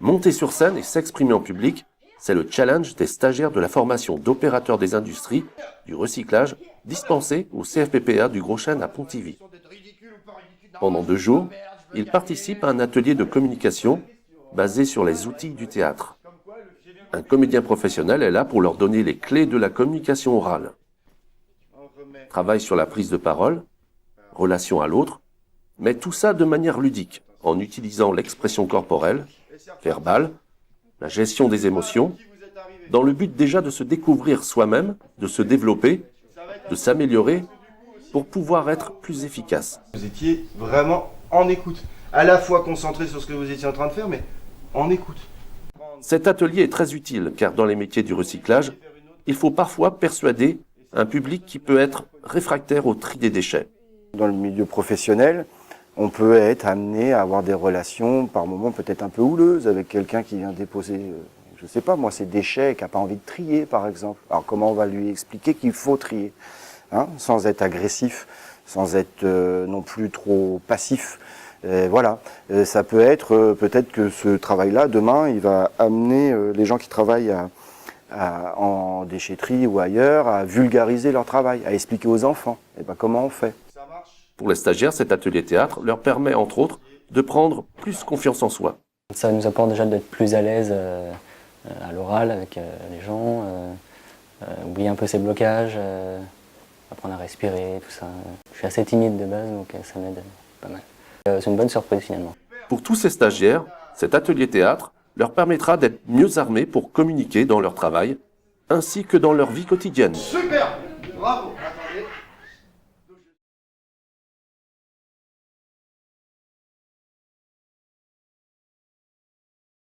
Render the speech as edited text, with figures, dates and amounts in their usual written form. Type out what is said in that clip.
Monter sur scène et s'exprimer en public, c'est le challenge des stagiaires de la formation d'opérateurs des industries du recyclage dispensée au CFPPA du Gros Chêne à Pontivy. Pendant 2 jours, ils participent à un atelier de communication basé sur les outils du théâtre. Un comédien professionnel est là pour leur donner les clés de la communication orale. Travail sur la prise de parole, relation à l'autre, mais tout ça de manière ludique, en utilisant l'expression corporelle, verbale, la gestion des émotions, dans le but déjà de se découvrir soi-même, de se développer, de s'améliorer, pour pouvoir être plus efficace. Vous étiez vraiment en écoute, à la fois concentré sur ce que vous étiez en train de faire, mais en écoute. Cet atelier est très utile, car dans les métiers du recyclage, il faut parfois persuader un public qui peut être réfractaire au tri des déchets. Dans le milieu professionnel, on peut être amené à avoir des relations par moments peut-être un peu houleuses avec quelqu'un qui vient déposer, je sais pas moi, ses déchets, qui n'a pas envie de trier par exemple. Alors comment on va lui expliquer qu'il faut trier, hein, sans être agressif, sans être non plus trop passif. Voilà, ça peut être peut-être que ce travail-là, demain, il va amener les gens qui travaillent en déchetterie ou ailleurs à vulgariser leur travail, à expliquer aux enfants comment on fait. Pour les stagiaires, cet atelier théâtre leur permet, entre autres, de prendre plus confiance en soi. Ça nous apporte déjà d'être plus à l'aise à l'oral avec les gens, oublier un peu ses blocages, apprendre à respirer, tout ça. Je suis assez timide de base, donc ça m'aide pas mal. C'est une bonne surprise finalement. Pour tous ces stagiaires, cet atelier théâtre leur permettra d'être mieux armés pour communiquer dans leur travail, ainsi que dans leur vie quotidienne. Super, bravo.